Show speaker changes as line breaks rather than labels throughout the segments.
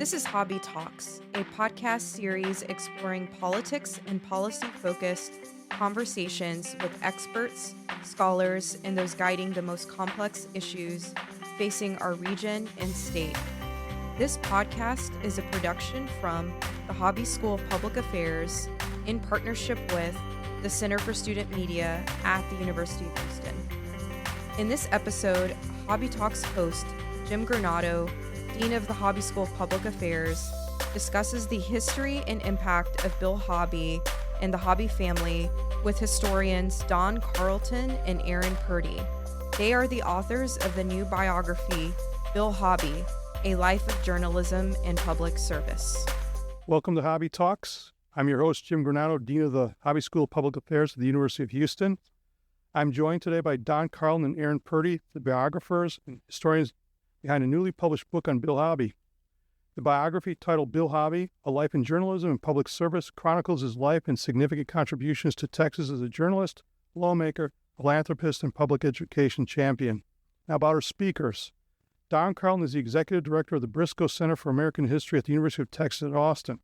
This is Hobby Talks, a podcast series exploring politics and policy-focused conversations with experts, scholars, and those guiding the most complex issues facing our region and state. This podcast is a production from the Hobby School of Public Affairs in partnership with the Center for Student Media at the University of Houston. In this episode, Hobby Talks host Jim Granato, Dean of the Hobby School of Public Affairs, discusses the history and impact of Bill Hobby and the Hobby family with historians Don Carleton and Erin Purdy. They are the authors of the new biography, Bill Hobby, A Life of Journalism and Public Service.
Welcome to Hobby Talks. I'm your host, Jim Granato, Dean of the Hobby School of Public Affairs at the University of Houston. I'm joined today by Don Carleton and Erin Purdy, the biographers and historians behind a newly published book on Bill Hobby. The biography, titled Bill Hobby, A Life in Journalism and Public Service, chronicles his life and significant contributions to Texas as a journalist, lawmaker, philanthropist, and public education champion. Now about our speakers. Don Carleton is the Executive Director of the Briscoe Center for American History at the University of Texas at Austin.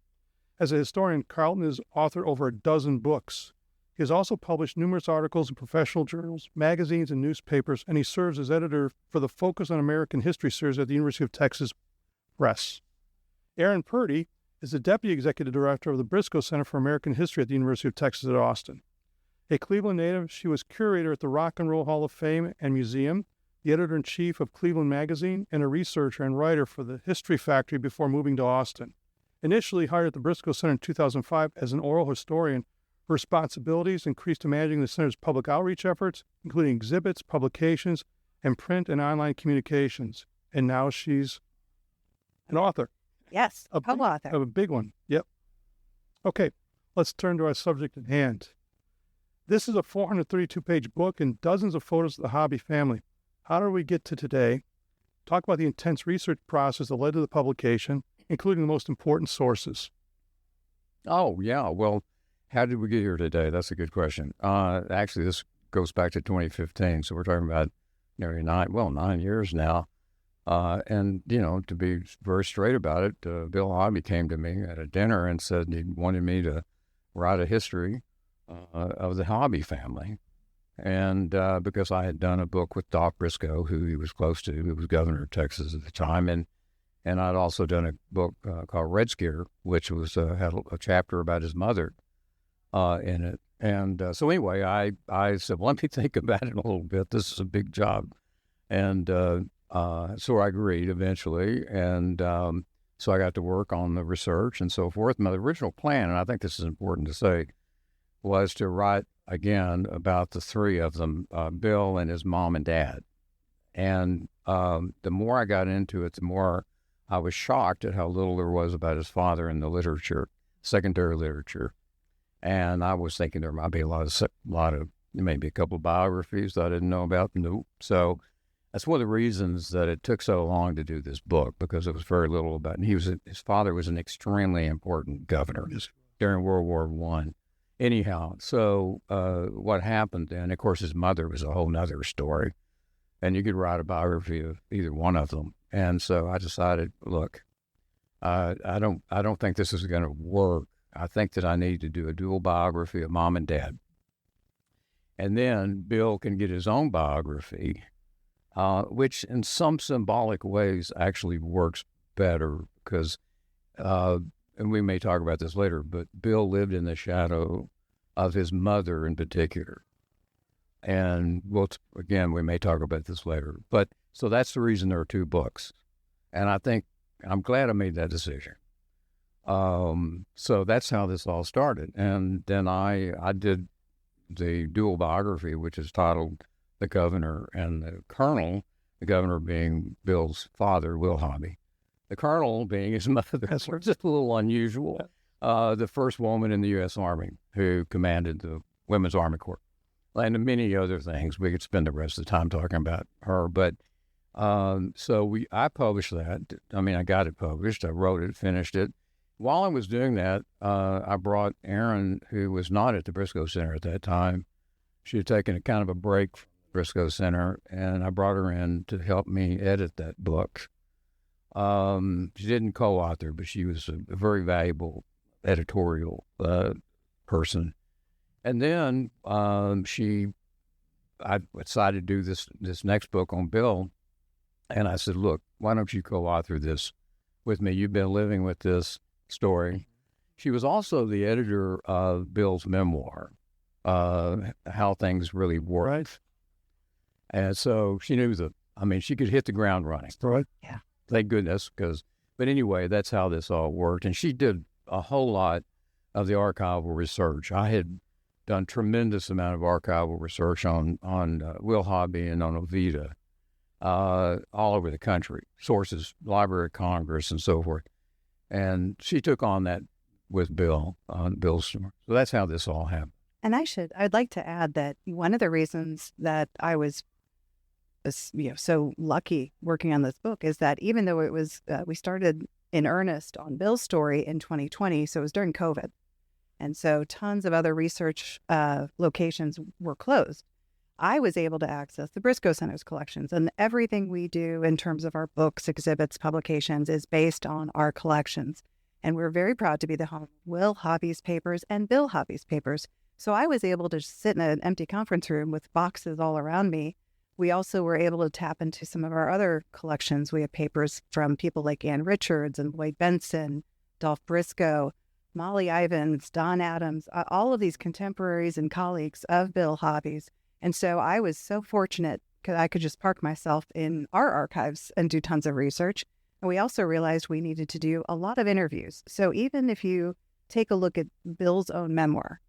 As a historian, Carleton has authored over a dozen books. He has also published numerous articles in professional journals, magazines, and newspapers, and he serves as editor for the Focus on American History series at the University of Texas Press. Erin Purdy is the Deputy Executive Director of the Briscoe Center for American History at the University of Texas at Austin. A Cleveland native, she was curator at the Rock and Roll Hall of Fame and Museum, the editor-in-chief of Cleveland Magazine, and a researcher and writer for the History Factory before moving to Austin. Initially hired at the Briscoe Center in 2005 as an oral historian, her responsibilities increased to managing the center's public outreach efforts, including exhibits, publications, and print and online communications. And now she's an author.
Yes, co-author.
Of a big one. Yep. Okay, let's turn to our subject at hand. This is a 432-page book and dozens of photos of the Hobby family. How do we get to today? Talk about the intense research process that led to the publication, including the most important sources.
Oh, yeah. Well, how did we get here today? That's a good question. Actually, this goes back to 2015, so we're talking about nearly 9 years now. And, to be very straight about it, Bill Hobby came to me at a dinner and said he wanted me to write a history of the Hobby family. And because I had done a book with Doc Briscoe, who he was close to, who was governor of Texas at the time, and I'd also done a book called Red Scare, which was had a chapter about his mother in it. And so anyway, I said, well, let me think about it a little bit. This is a big job. And so I agreed eventually. And so I got to work on the research and so forth. My original plan, and I think this is important to say, was to write again about the three of them, Bill and his mom and dad. And the more I got into it, the more I was shocked at how little there was about his father in the literature, secondary literature. And I was thinking there might be a lot of maybe a couple of biographies that I didn't know about. Nope. So that's one of the reasons that it took so long to do this book, because it was very little about. And his father was an extremely important governor during World War I. Anyhow, so what happened, and of course his mother was a whole nother story, and you could write a biography of either one of them. And so I decided, look, I don't think this is going to work. I think that I need to do a dual biography of mom and dad. And then Bill can get his own biography, which in some symbolic ways actually works better because, and we may talk about this later, but Bill lived in the shadow of his mother in particular. And again, we may talk about this later. But so that's the reason there are two books. And I think I'm glad I made that decision. So that's how this all started. And then I did the dual biography, which is titled The Governor and the Colonel, the governor being Bill's father, Will Hobby. The colonel being his mother. That's just a little unusual. The first woman in the U.S. Army who commanded the Women's Army Corps. And many other things. We could spend the rest of the time talking about her. But I published that. I mean, I got it published. I wrote it, finished it. While I was doing that, I brought Erin, who was not at the Briscoe Center at that time. She had taken a kind of a break from the Briscoe Center, and I brought her in to help me edit that book. She didn't co-author, but she was a very valuable editorial person. And then I decided to do this next book on Bill. And I said, look, why don't you co-author this with me? You've been living with this story. She was also the editor of Bill's memoir, How Things Really Work.
Right.
And so she knew she could hit the ground running.
Right.
Yeah.
Thank goodness. But anyway, that's how this all worked. And she did a whole lot of the archival research. I had done tremendous amount of archival research on Will Hobby and on Ovita, all over the country, sources, Library of Congress, and so forth. And she took on that with Bill, on Bill's story. So that's how this all happened.
And I'd like to add that one of the reasons that I was so lucky working on this book is that even though it was, we started in earnest on Bill's story in 2020, so it was during COVID. And so tons of other research locations were closed. I was able to access the Briscoe Center's collections, and everything we do in terms of our books, exhibits, publications is based on our collections. And we're very proud to be the home of Will Hobby's papers and Bill Hobby's papers. So I was able to sit in an empty conference room with boxes all around me. We also were able to tap into some of our other collections. We have papers from people like Ann Richards and Lloyd Benson, Dolph Briscoe, Molly Ivins, Don Adams, all of these contemporaries and colleagues of Bill Hobby's. And so I was so fortunate because I could just park myself in our archives and do tons of research. And we also realized we needed to do a lot of interviews. So even if you take a look at Bill's own memoir,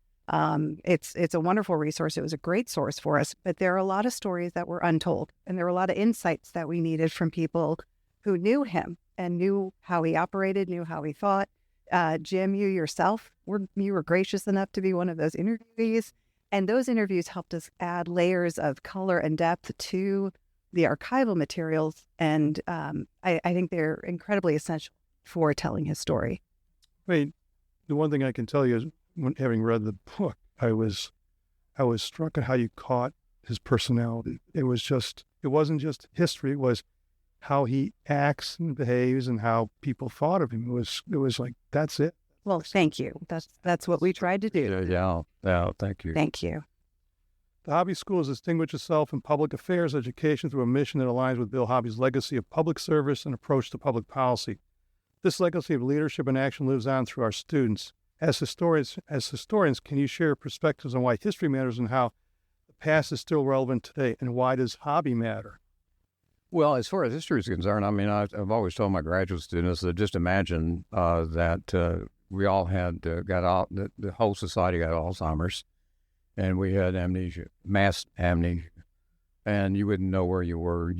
it's a wonderful resource. It was a great source for us, but there are a lot of stories that were untold. And there were a lot of insights that we needed from people who knew him and knew how he operated, knew how he thought. Jim, you yourself, you were gracious enough to be one of those interviewees. And those interviews helped us add layers of color and depth to the archival materials. And I think they're incredibly essential for telling his story.
Wait, the one thing I can tell you is, having read the book, I was struck at how you caught his personality. It wasn't just history. It was how he acts and behaves and how people thought of him. It was like, that's it.
Well, thank you. That's what we tried to do.
Yeah, thank you.
Thank you.
The Hobby School has distinguished itself in public affairs education through a mission that aligns with Bill Hobby's legacy of public service and approach to public policy. This legacy of leadership and action lives on through our students. As historians, can you share perspectives on why history matters and how the past is still relevant today, and why does hobby matter?
Well, as far as history is concerned, I've always told my graduate students that just imagine that we all had the whole society got Alzheimer's, and we had amnesia, mass amnesia, and you wouldn't know where you were.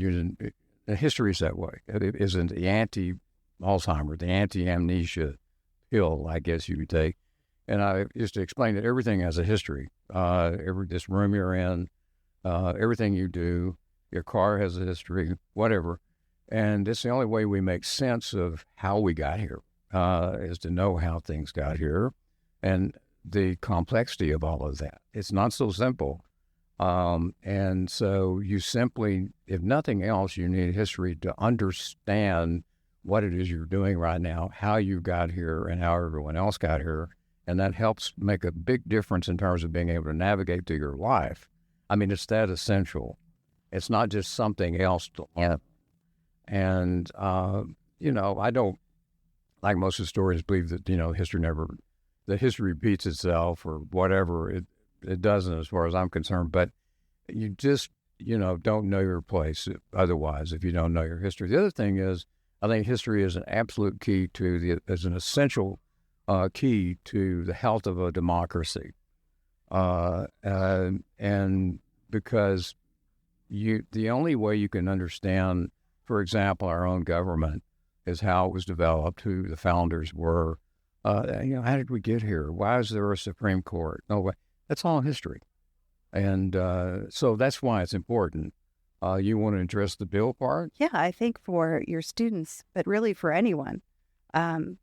History is that way. It isn't the anti-Alzheimer, the anti-amnesia pill, I guess you would take. And I used to explain that everything has a history. This room you're in, everything you do, your car has a history, whatever. And it's the only way we make sense of how we got here, is to know how things got here and the complexity of all of that. It's not so simple. And so you simply, if nothing else, you need history to understand what it is you're doing right now, how you got here, and how everyone else got here. And that helps make a big difference in terms of being able to navigate through your life. It's that essential. It's not just something else to learn. And, I don't, like most historians, believe that, history repeats itself or whatever. It doesn't, as far as I'm concerned. But you just, don't know your place otherwise if you don't know your history. The other thing is, I think history is an absolute key is an essential key to the health of a democracy. And because the only way you can understand, for example, our own government is how it was developed, who the founders were. How did we get here? Why is there a Supreme Court? No, that's all history. And so that's why it's important. You want to address the Bill part?
Yeah, I think for your students, but really for anyone,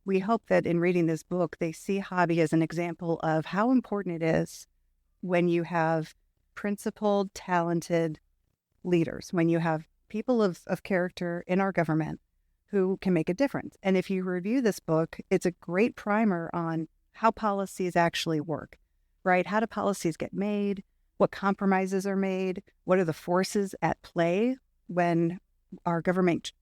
we hope that in reading this book, they see Hobby as an example of how important it is when you have principled, talented leaders, when you have people of character in our government who can make a difference. And if you review this book, it's a great primer on how policies actually work, right? How do policies get made? What compromises are made? What are the forces at play when our government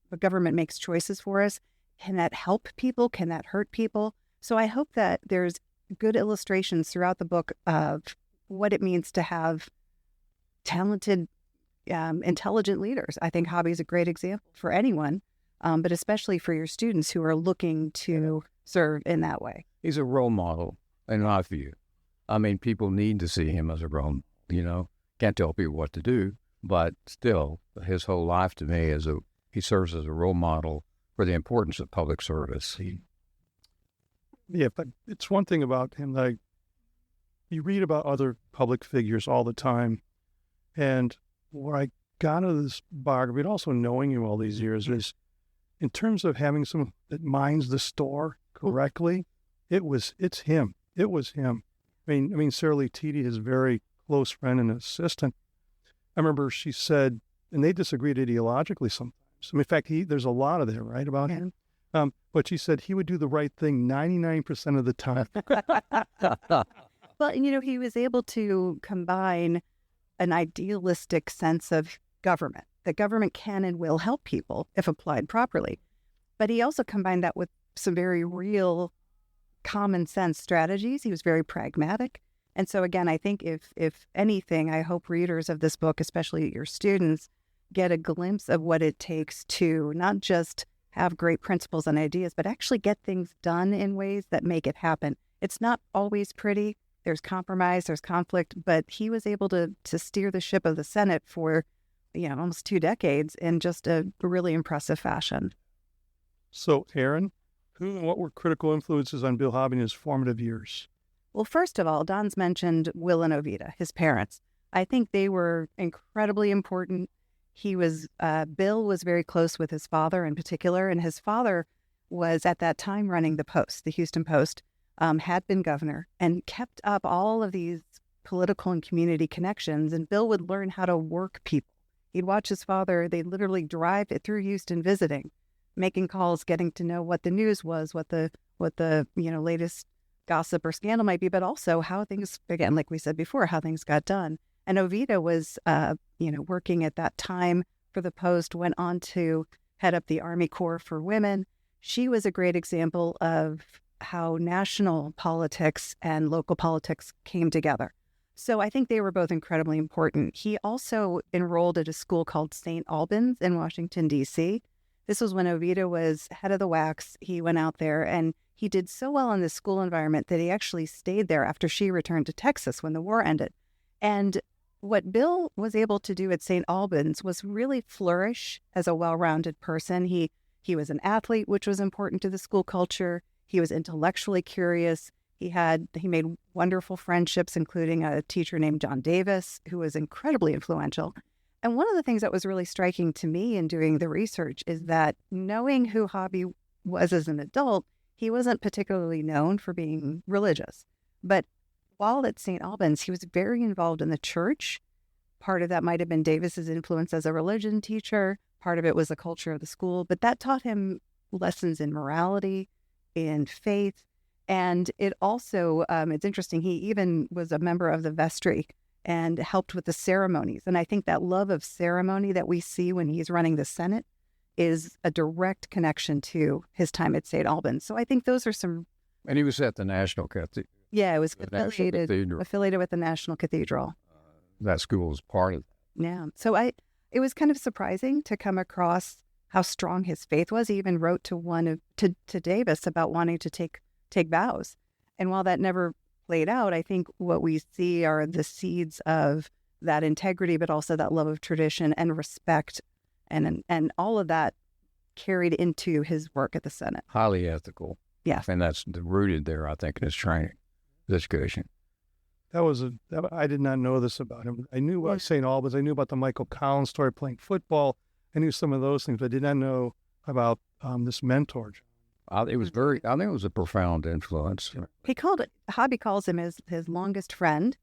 makes choices for us? Can that help people? Can that hurt people? So I hope that there's good illustrations throughout the book of what it means to have talented, intelligent leaders. I think Hobby is a great example for anyone, but especially for your students who are looking to serve in that way.
He's a role model, in my view. I mean, people need to see him as a role model, Can't tell people what to do, but still, his whole life to me he serves as a role model for the importance of public service.
Yeah, but it's one thing about him that you read about other public figures all the time, and what I got out of this biography, and also knowing him all these years, is in terms of having someone that minds the store correctly, it's him. It was him. I mean, Sarah Lee Teedy, his very close friend and assistant, I remember she said, and they disagreed ideologically sometimes. I mean, in fact, there's a lot of that, right, about him. But she said he would do the right thing 99% of the time.
Well, he was able to combine an idealistic sense of government, that government can and will help people if applied properly. But he also combined that with some very real common sense strategies. He was very pragmatic. And so again, I think if anything, I hope readers of this book, especially your students, get a glimpse of what it takes to not just have great principles and ideas, but actually get things done in ways that make it happen. It's not always pretty. There's compromise, there's conflict, but he was able to steer the ship of the Senate for, almost 2 decades in just a really impressive fashion.
So, Erin, who and what were critical influences on Bill Hobby in his formative years?
Well, first of all, Don's mentioned Will and Ovida, his parents. I think they were incredibly important. Bill was very close with his father in particular, and his father was at that time running the Post, the Houston Post, had been governor and kept up all of these political and community connections. And Bill would learn how to work people. He'd watch his father. They'd literally drive it through Houston visiting, making calls, getting to know what the news was, what the latest gossip or scandal might be, but also how things, again, like we said before, how things got done. And Ovida was, working at that time for the Post, went on to head up the Army Corps for Women. She was a great example of how national politics and local politics came together. So I think they were both incredibly important. He also enrolled at a school called St. Albans in Washington, D.C. This was when Ovida was head of the WACS. He went out there and he did so well in the school environment that he actually stayed there after she returned to Texas when the war ended. And what Bill was able to do at St. Albans was really flourish as a well-rounded person. He was an athlete, which was important to the school culture. He was intellectually curious. He made wonderful friendships, including a teacher named John Davis, who was incredibly influential. And one of the things that was really striking to me in doing the research is that knowing who Hobby was as an adult, he wasn't particularly known for being religious. But while at St. Albans, he was very involved in the church. Part of that might have been Davis's influence as a religion teacher. Part of it was the culture of the school. But that taught him lessons in morality, in faith. And it also, it's interesting, he even was a member of the vestry and helped with the ceremonies. And I think that love of ceremony that we see when he's running the Senate is a direct connection to his time at St. Albans. So I think those are some...
And he was at the National Cathedral.
Yeah, it was affiliated with the National Cathedral.
That school was part of that.
Yeah. So it was kind of surprising to come across how strong his faith was. He even wrote to Davis about wanting to take vows. And while that never played out, I think what we see are the seeds of that integrity, but also that love of tradition and respect, and all of that carried into his work at the Senate.
Highly ethical.
Yes.
And that's rooted there, I think, in his training, his education.
I did not know this about him. I knew about St. Albans. I knew about the Michael Collins story, playing football. I knew some of those things, but I did not know about this mentor.
I think it was a profound influence.
Hobby calls him his longest friend.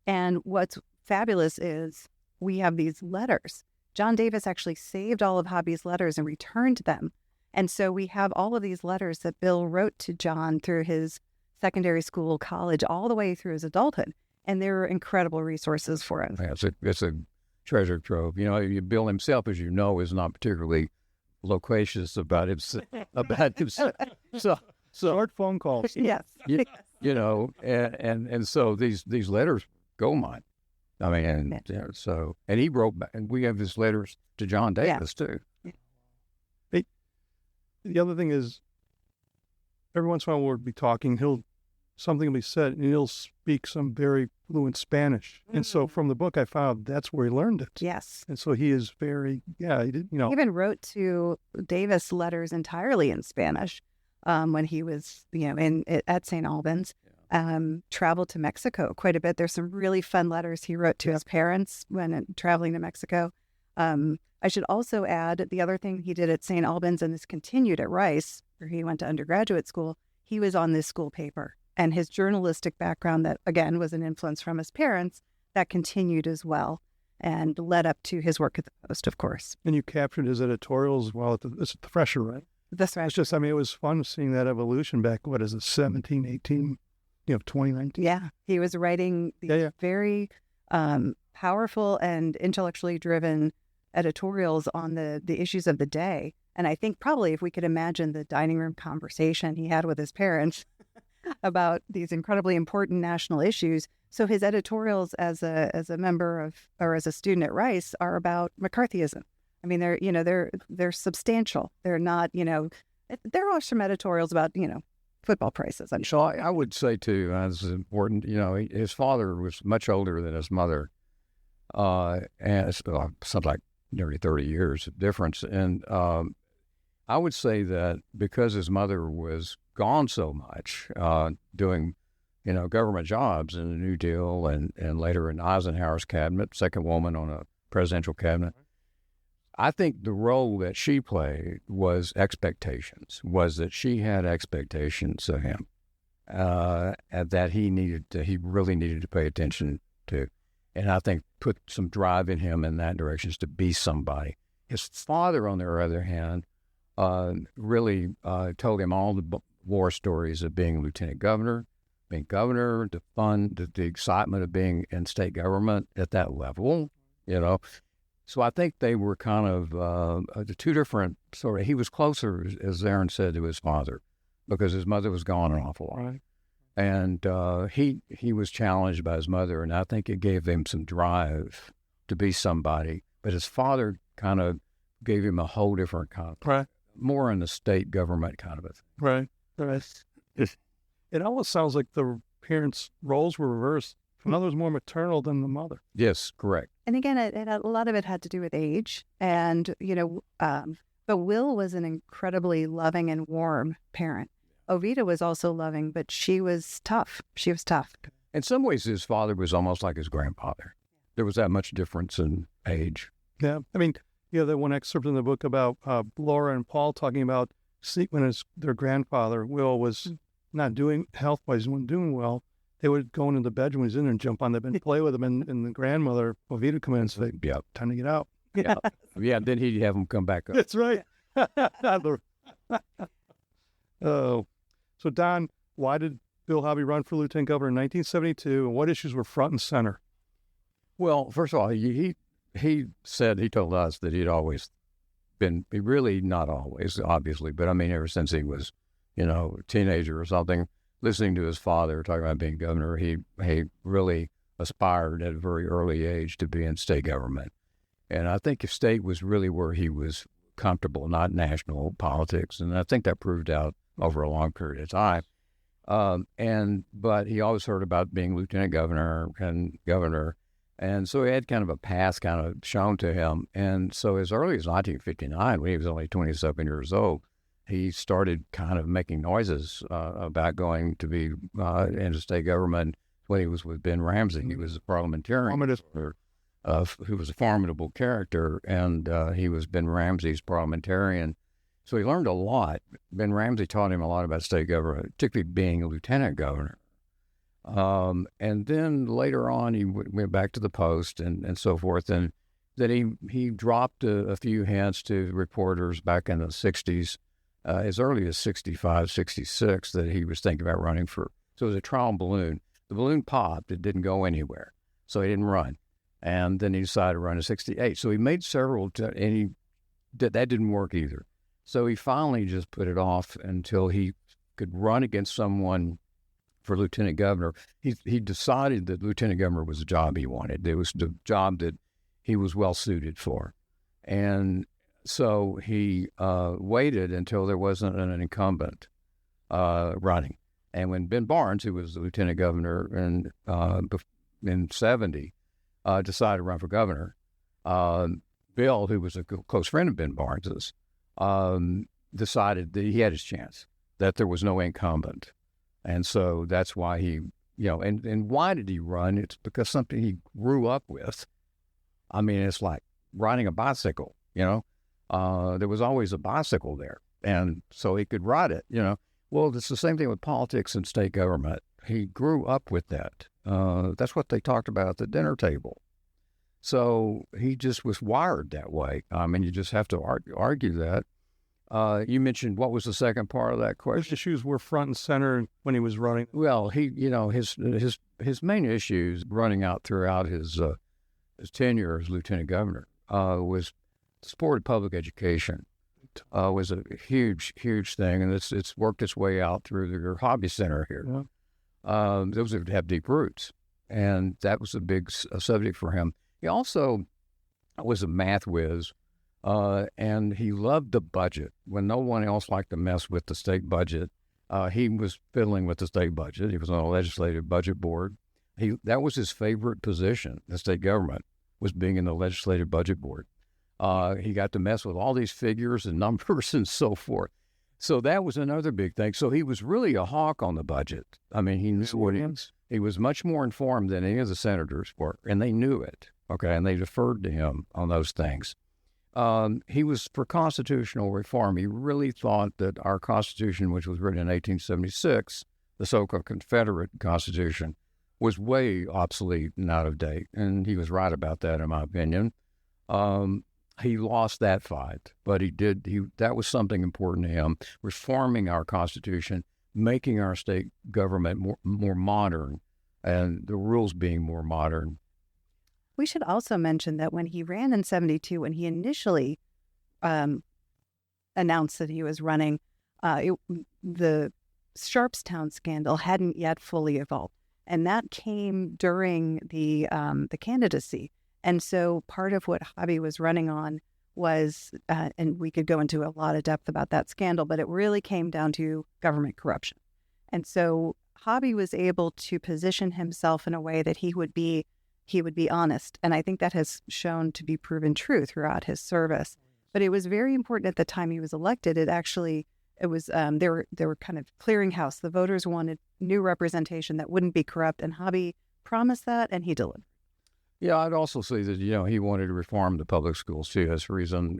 And what's fabulous is we have these letters. John Davis actually saved all of Hobby's letters and returned them. And so we have all of these letters that Bill wrote to John through his secondary school, college, all the way through his adulthood. And they were incredible resources for us.
Yeah, it's a treasure trove. You know, Bill himself, as you know, is not particularly loquacious about himself. So
Short phone calls.
Yes.
you know, and so these letters go mine. I mean, and he wrote back, and we have his letters to John Davis too.
The other thing is, every once in a while we'll be talking, something will be said, and he'll speak some very fluent Spanish. And so from the book, I found that's where he learned it.
Yes.
And so he is very, he did,
He even wrote to Davis letters entirely in Spanish when he was, at St. Albans. Traveled to Mexico quite a bit. There's some really fun letters he wrote to his parents when traveling to Mexico. I should also add the other thing he did at St. Albans, and this continued at Rice, where he went to undergraduate school. He was on this school paper, and his journalistic background, that again was an influence from his parents, that continued as well and led up to his work at the Post, of course.
And you captured his editorials while it's at the Thresher, right?
The Thresher.
It's just, it was fun seeing that evolution back, 17, 18, 2019.
Yeah, he was writing these very powerful and intellectually driven editorials on the issues of the day. And I think probably if we could imagine the dining room conversation he had with his parents about these incredibly important national issues. So his editorials as a member of, or as a student at Rice, are about McCarthyism. I mean, they're substantial. They're not, there are some editorials about, football prices.
So I would say too, that's important. His father was much older than his mother, and it's something like nearly 30 years of difference. And I would say that because his mother was gone so much, doing, government jobs in the New Deal and later in Eisenhower's cabinet, second woman on a presidential cabinet, I think the role that she played was that she had expectations of him that he really needed to pay attention to. And I think put some drive in him in that direction, is to be somebody. His father, on the other hand, really told him all the war stories of being lieutenant governor, the fun, the excitement of being in state government at that level, So I think they were kind of the two different sort of. He was closer, as Erin said, to his father because his mother was gone an awful lot. Right. And he was challenged by his mother, and I think it gave him some drive to be somebody. But his father kind of gave him a whole different kind of, more in the state government kind of a thing.
Right. It almost sounds like the parents' roles were reversed. The mother was more maternal than the mother.
Yes, correct.
And again, a lot of it had to do with age. And, but Will was an incredibly loving and warm parent. Ovita was also loving, but she was tough.
In some ways, his father was almost like his grandfather. There was that much difference in age.
Yeah. I mean, that one excerpt in the book about Laura and Paul talking about when their grandfather, Will, was not doing health-wise, wasn't doing well. They would go into the bedroom when he's in there and jump on the bed and play with him. And the grandmother, Ovita, would come in and say, time to get out.
Yeah, then he'd have him come back up.
That's right. Oh. So, Don, why did Bill Hobby run for lieutenant governor in 1972, and what issues were front and center?
Well, first of all, he told us that he'd always been, really not always, obviously, but I mean, ever since he was, a teenager or something, listening to his father talking about being governor, he really aspired at a very early age to be in state government. And I think if state was really where he was comfortable, not national politics. And I think that proved out over a long period of time. But he always heard about being lieutenant governor and governor. And so he had kind of a path kind of shown to him. And so as early as 1959, when he was only 27 years old, he started kind of making noises about going to be into state government when he was with Ben Ramsey. He was a parliamentarian who was a formidable character, and he was Ben Ramsey's parliamentarian. So he learned a lot. Ben Ramsey taught him a lot about state government, particularly being a lieutenant governor. And then later on, he went back to the Post and so forth. And then he dropped a few hints to reporters back in the 60s as early as 65, 66 that he was thinking about running for. So it was a trial balloon. The balloon popped. It didn't go anywhere. So he didn't run. And then he decided to run in 68. So he made several, and that didn't work either. So he finally just put it off until he could run against someone for lieutenant governor. He decided that lieutenant governor was a job he wanted. It was the job that he was well suited for. And so he waited until there wasn't an incumbent running. And when Ben Barnes, who was the lieutenant governor in 70, decided to run for governor, Bill, who was a close friend of Ben Barnes's, decided that he had his chance, that there was no incumbent. And so that's why he, and why did he run? It's because something he grew up with. I mean, it's like riding a bicycle, there was always a bicycle there. And so he could ride it, Well, it's the same thing with politics and state government. He grew up with that. That's what they talked about at the dinner table. So he just was wired that way. I mean, you just have to argue that. You mentioned, what was the second part of that question?
Which issues were front and center when he was running?
Well, his main issues running out throughout his tenure as lieutenant governor was support of public education. Was a huge thing, and it's worked its way out through your hobby center here. Yeah. Those have deep roots, and that was a big subject for him. He also was a math whiz, and he loved the budget. When no one else liked to mess with the state budget, he was fiddling with the state budget. He was on a legislative budget board. That was his favorite position, the state government, was being in the legislative budget board. He got to mess with all these figures and numbers and so forth. So that was another big thing. So he was really a hawk on the budget. I mean, he knew what he was much more informed than any of the senators were, and they knew it. Okay, and they deferred to him on those things. He was for constitutional reform. He really thought that our Constitution, which was written in 1876, the so-called Confederate Constitution, was way obsolete and out of date. And he was right about that, in my opinion. He lost that fight, but that was something important to him, reforming our Constitution, making our state government more modern, and the rules being more modern.
We should also mention that when he ran in 72, when he initially announced that he was running, the Sharpstown scandal hadn't yet fully evolved. And that came during the candidacy. And so part of what Hobby was running on was, and we could go into a lot of depth about that scandal, but it really came down to government corruption. And so Hobby was able to position himself in a way that he would be honest. And I think that has shown to be proven true throughout his service. But it was very important at the time he was elected. It was they were kind of clearinghouse. The voters wanted new representation that wouldn't be corrupt, and Hobby promised that, and he delivered.
Yeah, I'd also say that, he wanted to reform the public schools too. That's the reason,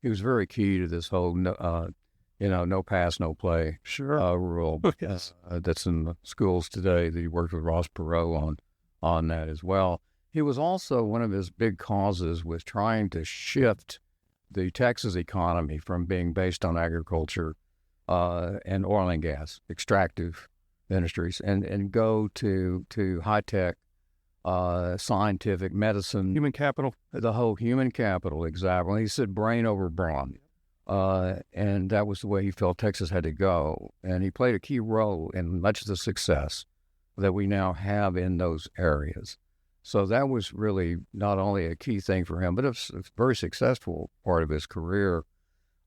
he was very key to this whole, no pass, no play rule.
Yes.
That's in the schools today, that he worked with Ross Perot on that as well. He was also, one of his big causes was trying to shift the Texas economy from being based on agriculture and oil and gas, extractive industries, and go to high-tech, scientific medicine.
Human capital.
The whole human capital, exactly. He said brain over brawn. And that was the way he felt Texas had to go. And he played a key role in much of the success that we now have in those areas. So that was really not only a key thing for him, but it's a very successful part of his career.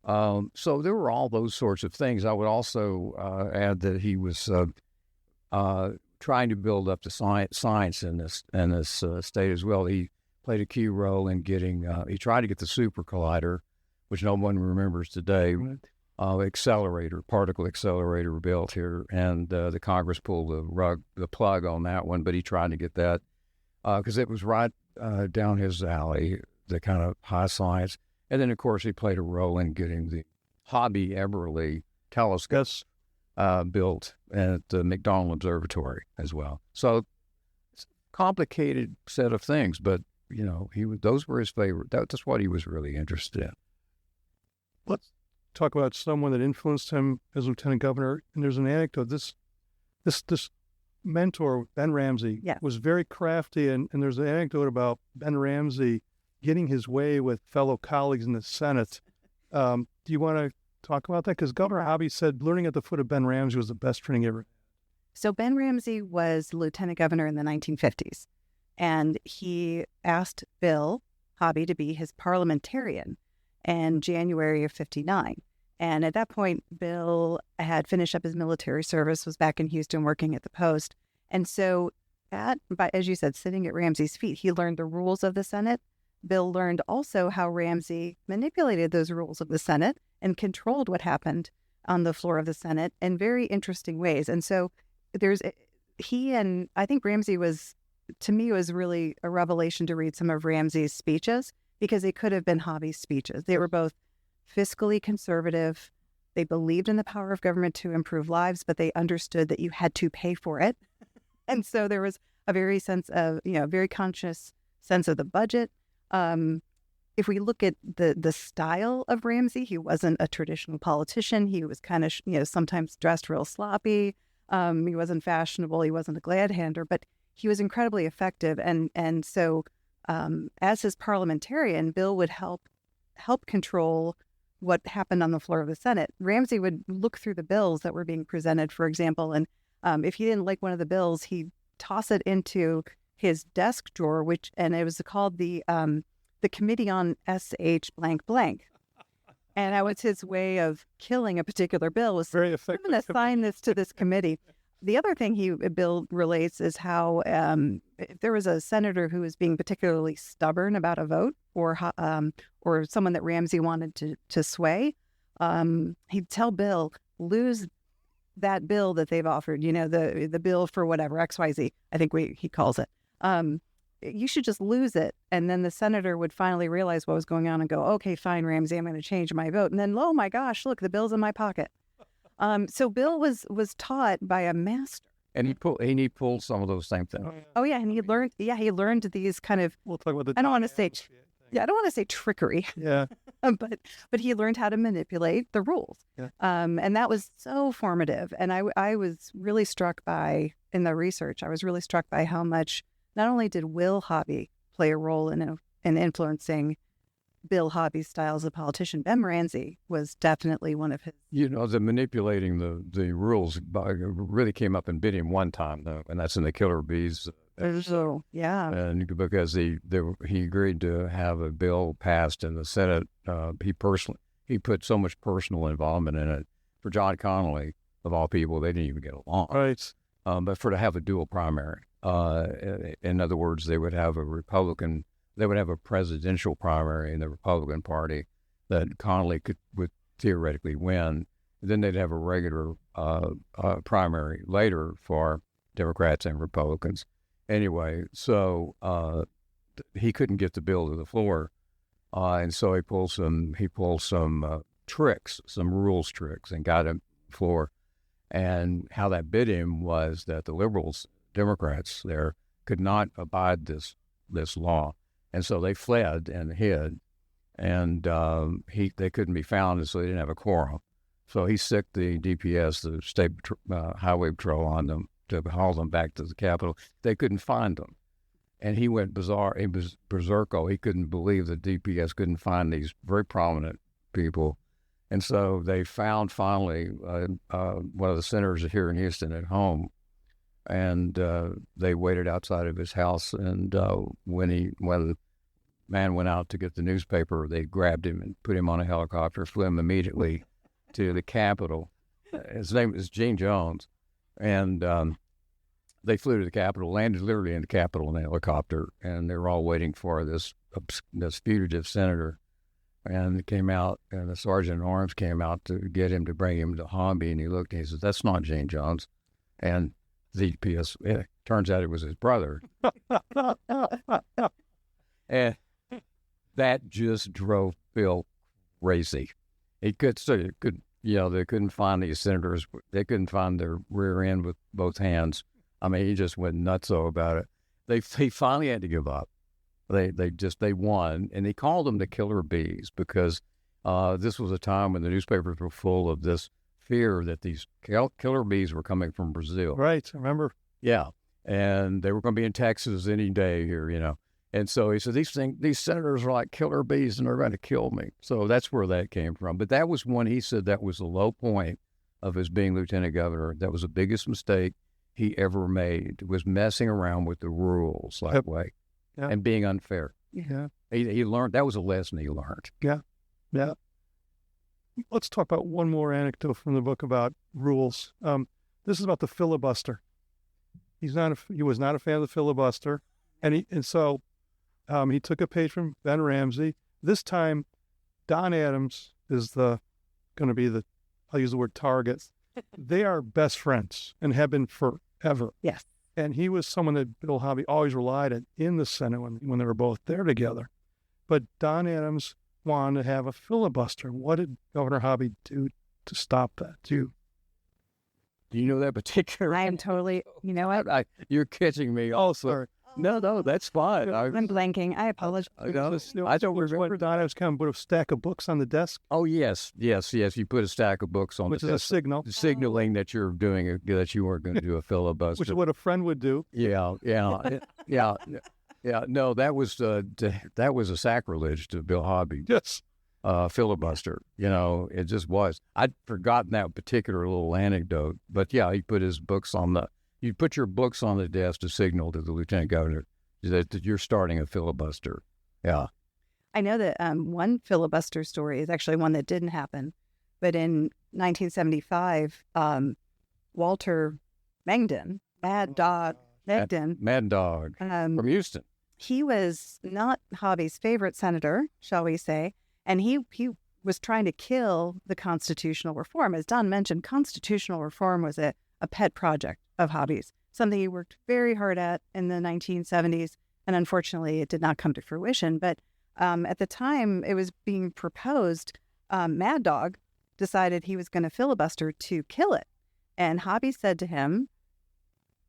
So there were all those sorts of things. I would also add that he was trying to build up the science in this state as well. He played a key role in getting, he tried to get the super collider, which no one remembers today, particle accelerator built here, and the Congress pulled the plug on that one, but he tried to get that because it was right down his alley, the kind of high science. And then, of course, he played a role in getting the Hobby-Eberly telescope built at the McDonald Observatory as well. So it's a complicated set of things, but, those were his favorite. That's what he was really interested in.
talk about someone that influenced him as lieutenant governor. And there's an anecdote. This mentor, Ben Ramsey, was very crafty. And there's an anecdote about Ben Ramsey getting his way with fellow colleagues in the Senate. Do you want to talk about that? Because Governor Hobby said learning at the foot of Ben Ramsey was the best training ever.
So Ben Ramsey was lieutenant governor in the 1950s, and he asked Bill Hobby to be his parliamentarian in January of 59. And at that point, Bill had finished up his military service, was back in Houston working at the Post. And so, as you said, sitting at Ramsey's feet, he learned the rules of the Senate. Bill learned also how Ramsey manipulated those rules of the Senate and controlled what happened on the floor of the Senate in very interesting ways. And so I think Ramsey was, to me, was really a revelation to read some of Ramsey's speeches, because they could have been Hobby's speeches. They were both fiscally conservative. They believed in the power of government to improve lives, but they understood that you had to pay for it. And so there was a very very conscious sense of the budget. If we look at the style of Ramsey, he wasn't a traditional politician. He was kind of, sometimes dressed real sloppy. He wasn't fashionable. He wasn't a glad-hander, but he was incredibly effective. And so as his parliamentarian, Bill would help control what happened on the floor of the Senate. Ramsey would look through the bills that were being presented, for example, and if he didn't like one of the bills, he'd toss it into his desk drawer, and it was called the Committee on SH blank blank. And that was his way of killing a particular bill. Was very effective. I'm going to assign this to this committee. The other thing Bill relates is how if there was a senator who was being particularly stubborn about a vote, or someone that Ramsey wanted to sway, he'd tell Bill, lose that bill that they've offered, the bill for whatever, XYZ, I think he calls it. You should just lose it. And then the senator would finally realize what was going on and go, okay, fine, Ramsey, I'm going to change my vote. And then, oh my gosh, look, the bill's in my pocket. So Bill was taught by a master.
And he pulled some of those same things.
Oh yeah. And he learned these kind of,
we'll talk about
I don't want to say trickery.
Yeah.
but he learned how to manipulate the rules.
Yeah.
And that was so formative. And I was really struck by, in the research, I was really struck by how much not only did Will Hobby play a role in influencing Bill Hobby's style as a politician, Ben Ramsey was definitely one of his.
The manipulating the rules really came up and bit him one time, though, and that's in the Killer Bees.
So, yeah.
And because he agreed to have a bill passed in the Senate, he put so much personal involvement in it. For John Connally, of all people, they didn't even get along.
Right.
But to have a dual primary. In other words, they would have a presidential primary in the Republican Party that Connally would theoretically win. Then they'd have a regular primary later for Democrats and Republicans. Anyway, so he couldn't get the bill to the floor, and so he pulled some tricks, some rules tricks, and got him to the floor. And how that bit him was that the Democrats there could not abide this law, and so they fled and hid, and they couldn't be found, and so they didn't have a quorum. So he sicked the DPS, the State Highway Patrol, on them to haul them back to the Capitol. They couldn't find them, and he went bizarre. He was berserko. He couldn't believe the DPS couldn't find these very prominent people. And so they found finally one of the senators here in Houston at home, and they waited outside of his house. And when the man went out to get the newspaper, they grabbed him and put him on a helicopter, flew him immediately to the Capitol. His name is Gene Jones, and they flew to the Capitol, landed literally in the Capitol in a helicopter, and they were all waiting for this fugitive senator. And it came out, and the sergeant at arms came out to get him, to bring him to Hobby, and he looked and he said, "That's not Gene Jones." And the DPS, it turns out it was his brother. And that just drove Bill crazy. They couldn't find these senators. They couldn't find their rear end with both hands. I mean, he just went nutso about it. He finally had to give up. They won, and he called them the Killer Bees because This was a time when the newspapers were full of this fear that these killer bees were coming from Brazil.
Right. I remember.
Yeah. And they were going to be in Texas any day here, you know. And so he said, these senators are like killer bees and they're going to kill me. So that's where that came from. But that was when he said that was the low point of his being lieutenant governor. That was the biggest mistake he ever made, was messing around with the rules that way and being unfair.
Yeah.
He learned, that was a lesson he learned.
Yeah. Yeah. Let's talk about one more anecdote from the book about rules. This is about the filibuster. He was not a fan of the filibuster. And so he took a page from Ben Ramsey. This time, Don Adams is going to be I'll use the word target. They are best friends and have been forever.
Yes.
And he was someone that Bill Hobby always relied on in the Senate when they were both there together. But Don Adams wanted to have a filibuster. What did Governor Hobby do to stop that?
Do you know that particular?
I am totally, you know what?
You're catching me.
Oh, sorry.
No, that's fine.
I'm blanking. I apologize.
I don't remember.
Don Adams kind of put a stack of books on the desk.
Oh, yes. You put a stack of books on
which
the
is
desk.
a signal.
Signaling that you're doing that you weren't going to do a filibuster.
Which is what a friend would do.
Yeah. No, that was a sacrilege to Bill Hobby.
Yes.
Filibuster. You know, it just was. I'd forgotten that particular little anecdote, but yeah, he put his books you put your books on the desk to signal to the lieutenant governor that you're starting a filibuster. Yeah.
I know that one filibuster story is actually one that didn't happen, but in 1975, Walter Mangden, Mad Dog
from Houston.
He was not Hobby's favorite senator, shall we say, and he was trying to kill the constitutional reform. As Don mentioned, constitutional reform was a pet project of Hobby's, something he worked very hard at in the 1970s, and unfortunately it did not come to fruition. But at the time it was being proposed, Mad Dog decided he was going to filibuster to kill it. And Hobby said to him,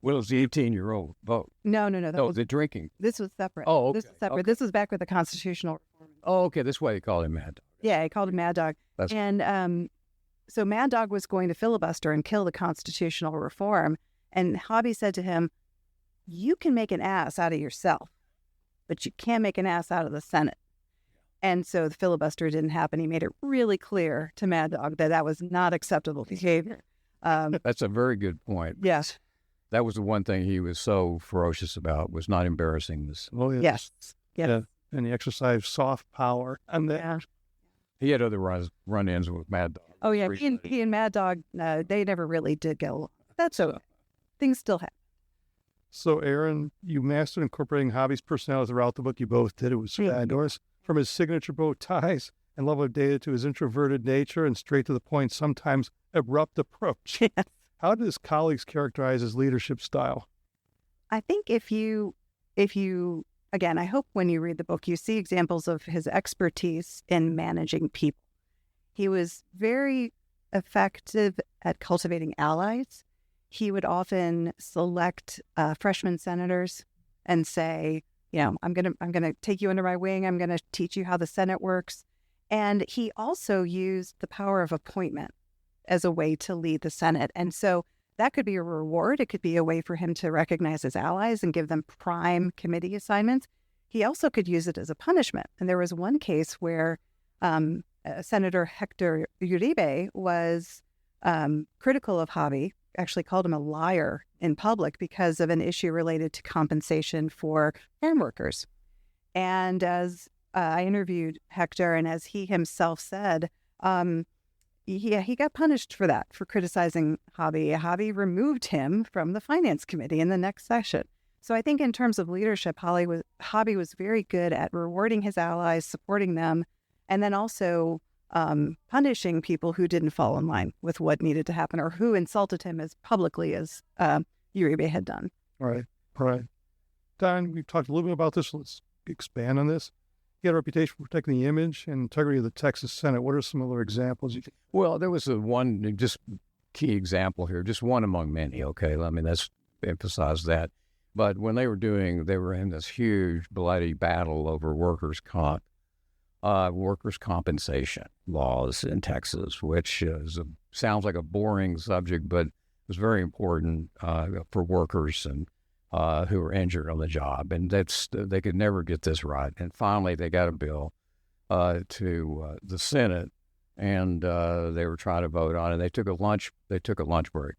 well, it was the 18-year-old vote.
No.
The drinking.
This was separate.
Oh, okay.
This was separate.
Okay.
This was back with the constitutional reform.
Oh, okay. That's why they called him Mad Dog.
Yeah, he called him Mad Dog. So Mad Dog was going to filibuster and kill the constitutional reform. And Hobby said to him, you can make an ass out of yourself, but you can't make an ass out of the Senate. And so the filibuster didn't happen. He made it really clear to Mad Dog that was not acceptable behavior.
That's a very good point.
Yes.
That was the one thing he was so ferocious about, was not embarrassing this.
Oh,
Yes.
Yeah. And he exercised soft power. And
he had other run-ins with Mad Dog.
Oh, yeah. He and Mad Dog, they never really did get along. That's okay. Things still happen.
So, Erin, you mastered incorporating Hobby's personality throughout the book. You both did. It was fabulous. From his signature bow ties and love of data to his introverted nature and straight to the point, sometimes abrupt approach.
Yes.
How did his colleagues characterize his leadership style?
I think if you, again, I hope when you read the book, you see examples of his expertise in managing people. He was very effective at cultivating allies. He would often select freshman senators and say, I'm gonna take you under my wing. I'm gonna teach you how the Senate works. And he also used the power of appointment as a way to lead the Senate. And so that could be a reward. It could be a way for him to recognize his allies and give them prime committee assignments. He also could use it as a punishment. And there was one case where Senator Hector Uribe was critical of Hobby, actually called him a liar in public because of an issue related to compensation for farm workers. And as I interviewed Hector, and as he himself said, he got punished for that, for criticizing Hobby. Hobby removed him from the Finance Committee in the next session. So I think in terms of leadership, Hobby was very good at rewarding his allies, supporting them, and then also punishing people who didn't fall in line with what needed to happen or who insulted him as publicly as Uribe had done.
Right. Don, we've talked a little bit about this. Let's expand on this. He had a reputation for protecting the image and integrity of the Texas Senate. What are some other examples?
Well, there was one just key example here, just one among many, okay? I mean, let's emphasize that. But when they were in this huge bloody battle over workers' comp, workers' compensation laws in Texas, which sounds like a boring subject, but was very important for workers and who were injured on the job. And they could never get this right. And finally, they got a bill to the Senate, and they were trying to vote on it. They took a lunch break,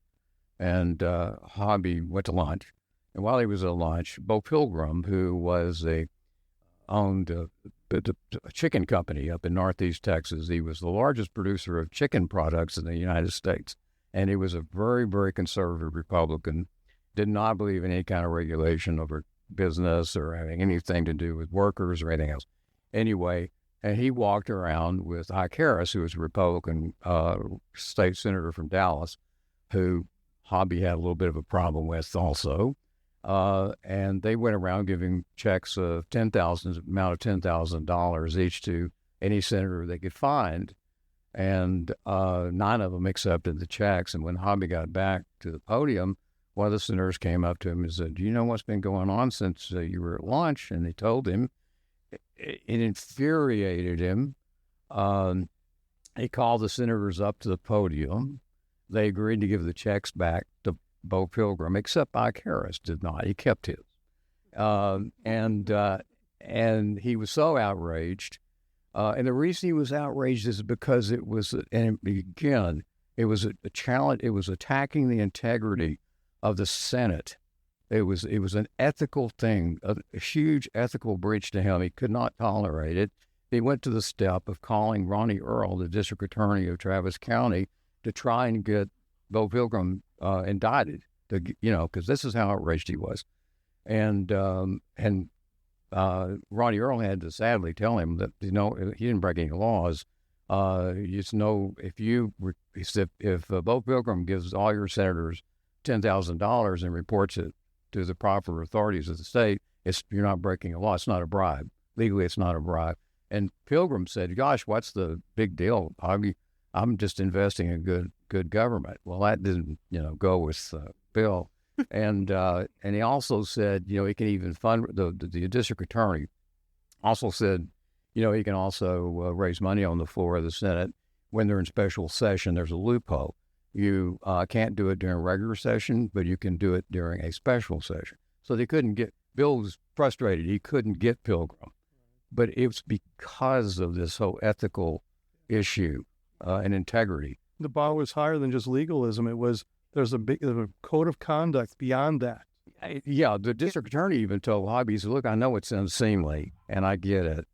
and Hobby went to lunch. And while he was at lunch, Bo Pilgrim, who owned a chicken company up in Northeast Texas. He was the largest producer of chicken products in the United States. And he was a very, very conservative Republican, did not believe in any kind of regulation over business or having anything to do with workers or anything else. Anyway, and he walked around with Ike Harris, who was a Republican state senator from Dallas, who Hobby had a little bit of a problem with also. And they went around giving checks of $10,000 each to any senator they could find. And 9 of them accepted the checks. And when Hobby got back to the podium, one of the senators came up to him and said, "Do you know what's been going on since you were at lunch?" And they told him. It infuriated him. He called the senators up to the podium. They agreed to give the checks back to Bo Pilgrim, except Ike Harris did not. He kept his. And he was so outraged. And the reason he was outraged is because it was, and again, it was a challenge. It was attacking the integrity of the Senate. It was an ethical thing, a huge ethical breach to him. He could not tolerate it. He went to the step of calling Ronnie Earl, the district attorney of Travis County, to try and get Bo Pilgrim indicted, because this is how outraged he was. And Ronnie Earl had to sadly tell him that, he didn't break any laws. If Bo Pilgrim gives all your senators $10,000 and reports it to the proper authorities of the state, you're not breaking a law. It's not a bribe. Legally, it's not a bribe. And Pilgrim said, "Gosh, what's the big deal? I'm just investing in good government." Well, that didn't, go with Bill. And he also said, he can even fund the district attorney. Also said, he can also raise money on the floor of the Senate when they're in special session. There's a loophole. You can't do it during regular session, but you can do it during a special session. So they couldn't get, Bill was frustrated. He couldn't get Pilgrim. But it was because of this whole ethical issue and integrity.
The bar was higher than just legalism. There's a code of conduct beyond that.
Yeah, the district attorney even told Hobby, he said, "Look, I know it's unseemly, and I get it.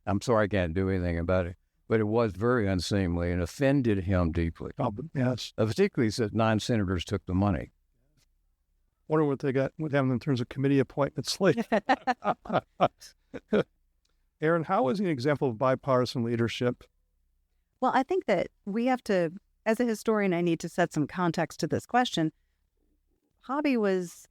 I'm sorry I can't do anything about it." But it was very unseemly and offended him deeply.
Yes.
Particularly since 9 senators took the money.
Wonder what happened in terms of committee appointments later. Erin, how is he an example of bipartisan leadership?
Well, I think that we have to, as a historian, I need to set some context to this question. Hobby was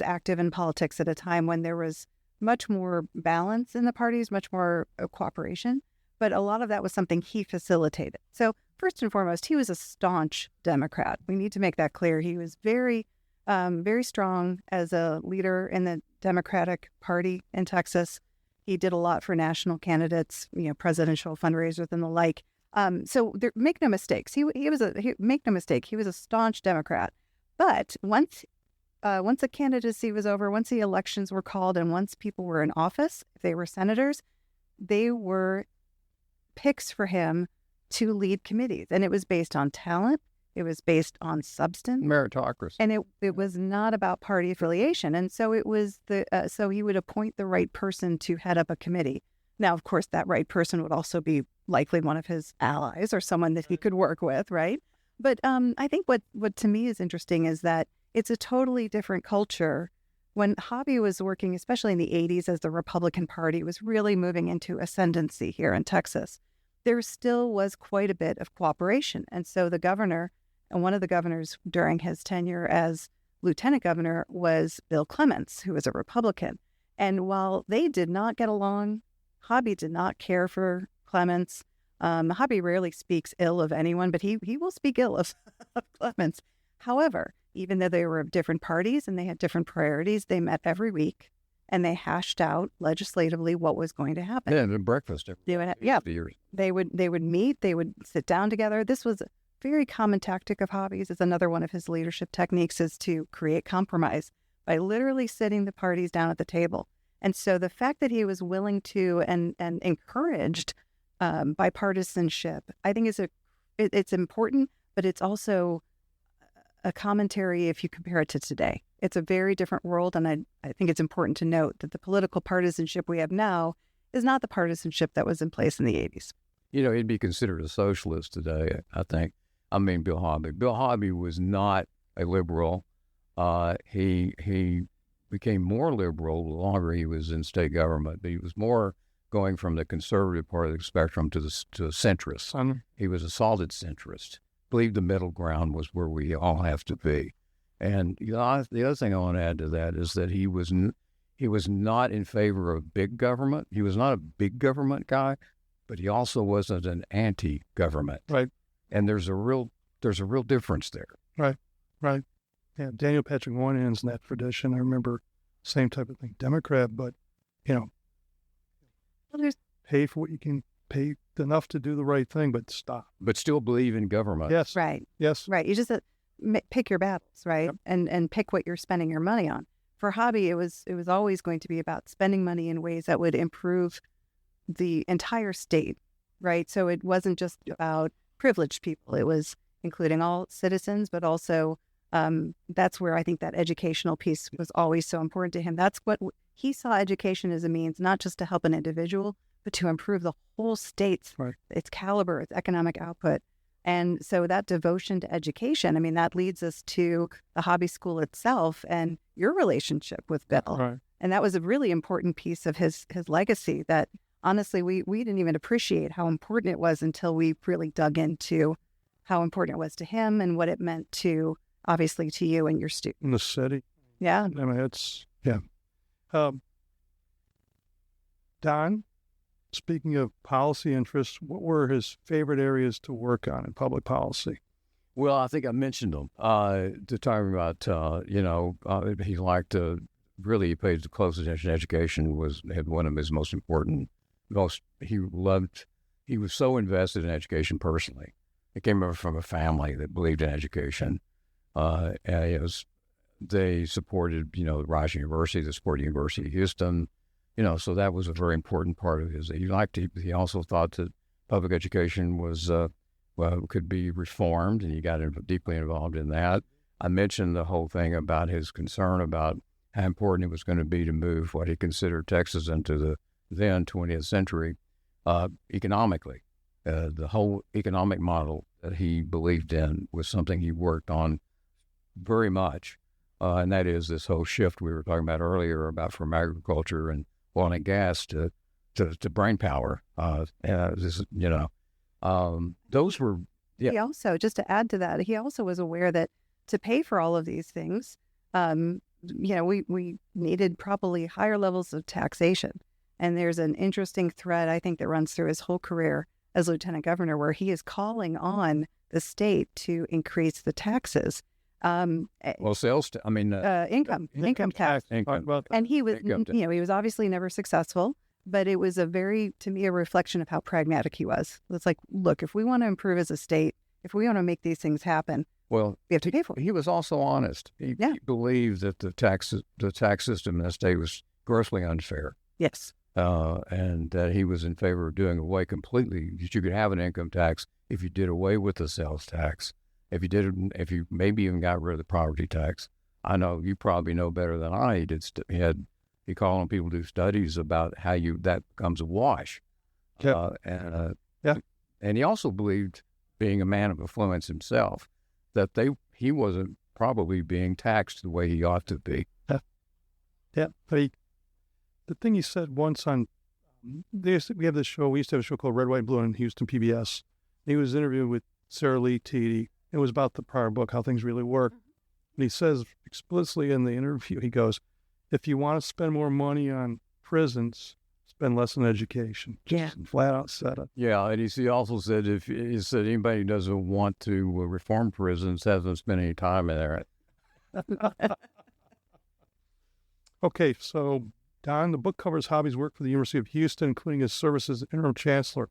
active in politics at a time when there was much more balance in the parties, much more cooperation. But a lot of that was something he facilitated. So first and foremost, he was a staunch Democrat. We need to make that clear. He was very, very strong as a leader in the Democratic Party in Texas. He did a lot for national candidates, presidential fundraisers and the like. Make no mistakes. He was a staunch Democrat. But once the candidacy was over, once the elections were called, and once people were in office, if they were senators, they were picks for him to lead committees. And it was based on talent. It was based on substance.
Meritocracy.
And it was not about party affiliation. And so it was so he would appoint the right person to head up a committee. Now, of course, that right person would also be likely one of his allies or someone that he could work with, right? But I think what to me is interesting is that it's a totally different culture. When Hobby was working, especially in the 80s, as the Republican Party was really moving into ascendancy here in Texas, there still was quite a bit of cooperation. And so the governor, and one of the governors during his tenure as lieutenant governor, was Bill Clements, who was a Republican. And while they did not get along, Hobby did not care for Clements. Hobby rarely speaks ill of anyone, but he will speak ill of Clements. However, even though they were of different parties and they had different priorities, they met every week and they hashed out legislatively what was going to happen.
Yeah, the breakfast.
They would, yeah,
the years.
they would meet, they would sit down together. This was a very common tactic of Hobby's. It's another one of his leadership techniques, is to create compromise by literally sitting the parties down at the table. And so the fact that he was willing to and encouraged bipartisanship, I think it's important, but it's also a commentary if you compare it to today. It's a very different world, and I think it's important to note that the political partisanship we have now is not the partisanship that was in place in the 80s.
You know, he'd be considered a socialist today, I think. I mean, Bill Hobby. Bill Hobby was not a liberal. He became more liberal the longer he was in state government, but he was more going from the conservative part of the spectrum to a centrist. He was a solid centrist. Believed the middle ground was where we all have to be. And the other thing I want to add to that is that he was not in favor of big government. He was not a big government guy, but he also wasn't an anti-government.
Right.
And there's a real difference there.
Right. Yeah, Daniel Patrick Moynihan's in that tradition. I remember same type of thing. Democrat, but,
Well, there's
pay for what you can pay enough to do the right thing, but stop.
But still believe in government.
Yes.
right.
Yes.
Right. You just pick your battles, right?
Yep.
And pick what you're spending your money on. For Hobby, it was always going to be about spending money in ways that would improve the entire state, right? So it wasn't just about privileged people. It was including all citizens, but also that's where I think that educational piece was always so important to him. That's what he saw education as a means, not just to help an individual, but to improve the whole state's its caliber, its economic output. And so that devotion to education, I mean, that leads us to the Hobby School itself and your relationship with Bill.
Right.
And that was a really important piece of his legacy that honestly, we didn't even appreciate how important it was until we really dug into how important it was to him and what it meant to, obviously, to you and your students.
In the city.
Yeah.
I mean, Don, speaking of policy interests, what were his favorite areas to work on in public policy?
Well, I think I mentioned them. To talk about, he liked to really paid the close attention to education. Had one of his most important. He was so invested in education personally. He came over from a family that believed in education. They supported, Rice University, they supported University of Houston, so that was a very important part of his. He also thought that public education was, could be reformed, and he got deeply involved in that. I mentioned the whole thing about his concern about how important it was going to be to move what he considered Texas into the then 20th century economically. The whole economic model that he believed in was something he worked on very much, and that is this whole shift we were talking about earlier about from agriculture and oil and gas to brain power. Those were. Yeah.
He also, just to add to that, he also was aware that to pay for all of these things, we needed probably higher levels of taxation. And there's an interesting thread, I think, that runs through his whole career as lieutenant governor, where he is calling on the state to increase the taxes.
Income
tax.
Income.
And he was, he was obviously never successful, but it was to me, a reflection of how pragmatic he was. It's like, look, if we want to improve as a state, if we want to make these things happen, we have to pay for it.
He was also honest. He believed that the tax system in the state was grossly unfair.
Yes.
And that he was in favor of doing away completely. That you could have an income tax if you did away with the sales tax. If you maybe even got rid of the property tax. I know you probably know better than I. He called on people to do studies about how that becomes a wash.
Yeah.
And he also believed, being a man of affluence himself, that he wasn't probably being taxed the way he ought to be.
Yeah. But the thing he said once on, we have this show, we used to have a show called Red, White, and Blue on Houston PBS. He was interviewed with Sarah Lee Teedy. It was about the prior book, how things really work. And he says explicitly in the interview, he goes, if you want to spend more money on prisons, spend less on education.
Yeah.
Flat out said it.
Yeah, and he also said anybody who doesn't want to reform prisons hasn't spent any time in there.
Okay, so Don, the book covers Hobby's work for the University of Houston, including his service as interim chancellor.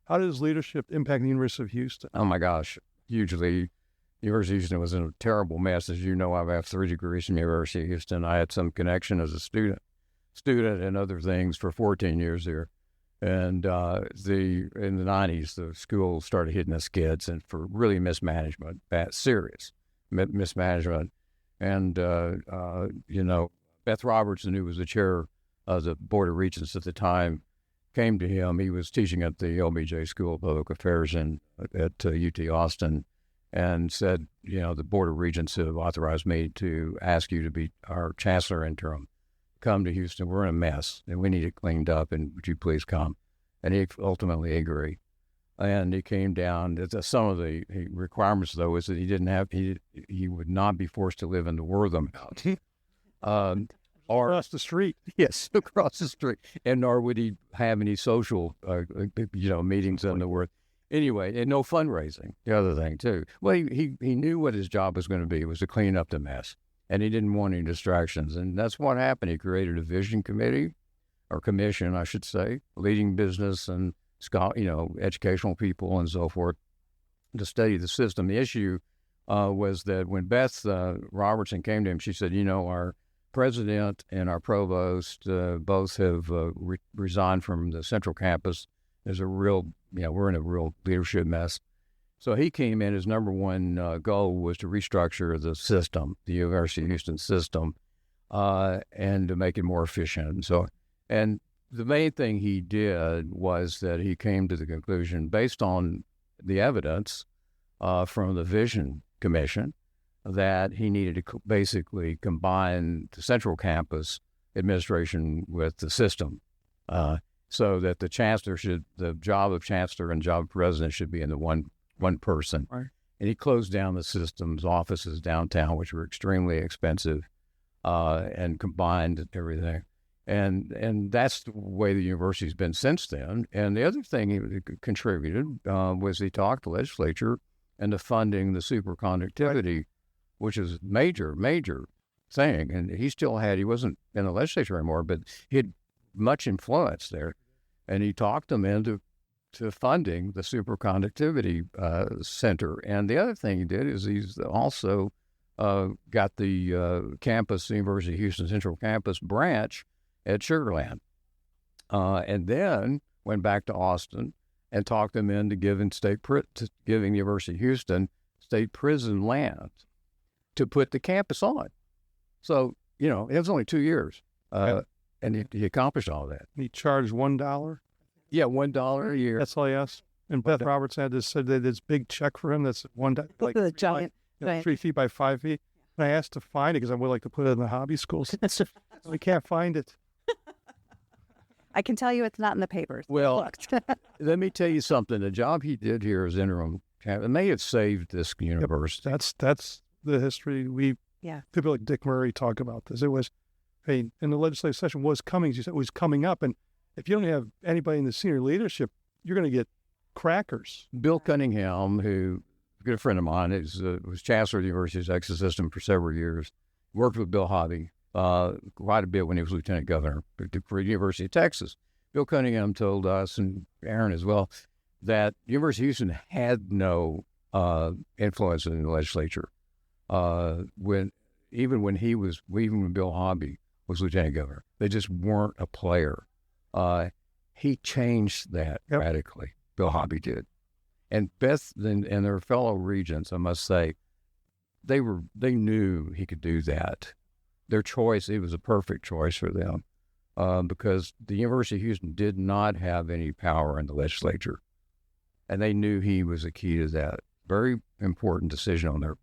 How did his leadership impact the University of Houston?
Oh my gosh, hugely. University of Houston was in a terrible mess. As you know, I have 3 degrees from the University of Houston. I had some connection as a student and other things for 14 years there. And in the 90s, the school started hitting the skids and for really mismanagement, serious mismanagement. And, Beth Robertson, who was the chair of the Board of Regents at the time, came to him. He was teaching at the LBJ School of Public Affairs at UT Austin, and said, the Board of Regents have authorized me to ask you to be our chancellor interim. Come to Houston. We're in a mess, and we need it cleaned up, and would you please come? And he ultimately agreed. And he came down. Some of the requirements, though, is that he would not be forced to live in the Wortham House.
Or across the street.
Yes, across the street. And nor would he have any social, meetings in the Wortham. Anyway, and no fundraising, the other thing, too. Well, he knew what his job was going to be, was to clean up the mess. And he didn't want any distractions. And that's what happened. He created a vision committee, or commission, I should say, leading business and, educational people and so forth, to study the system. The issue was that when Beth Robertson came to him, she said, our president and our provost both have resigned from the central campus. There's we're in a real leadership mess. So he came in, his number one goal was to restructure the system, the University of Houston system, and to make it more efficient. And the main thing he did was that he came to the conclusion, based on the evidence from the Vision Commission, that he needed to basically combine the central campus administration with the system, so that the job of chancellor and job of president should be in the one person.
Right.
And he closed down the system's offices downtown, which were extremely expensive, and combined everything. And that's the way the university's been since then. And the other thing he contributed was he talked to the legislature into funding the superconductivity, which is major thing. And he wasn't in the legislature anymore, but he had much influence there. And he talked them into funding the superconductivity center. And the other thing he did is he's also got the campus, the University of Houston Central Campus branch at Sugar Land. And then went back to Austin and talked them into giving the University of Houston state prison land to put the campus on. So, it was only 2 years. And he accomplished all that.
He charged $1.
Yeah, $1 a year.
That's all he asked. And Beth Robertson said they did this big check for him that's $1, like
the giant,
3 feet by 5 feet. And I asked to find it because I would like to put it in the hobby schools. We can't find it.
I can tell you it's not in the papers.
Well, let me tell you something. The job he did here as interim, it may have saved this university.
Yep. That's the history. People like Dick Murray talk about this. It was, and the legislative session was coming. He said it was coming up, and if you don't have anybody in the senior leadership, you're going to get crackers.
Bill Cunningham, who a good friend of mine, was chancellor of the University's Texas system for several years, worked with Bill Hobby quite a bit when he was lieutenant governor for the University of Texas. Bill Cunningham told us, and Erin as well, that the University of Houston had no influence in the legislature when Bill Hobby was lieutenant governor. They just weren't a player. He changed that radically. Bill Hobby did. And Beth and their fellow regents, I must say, they knew he could do that. Their choice, it was a perfect choice for them, because the University of Houston did not have any power in the legislature. And they knew he was a key to that. Very important decision on their part.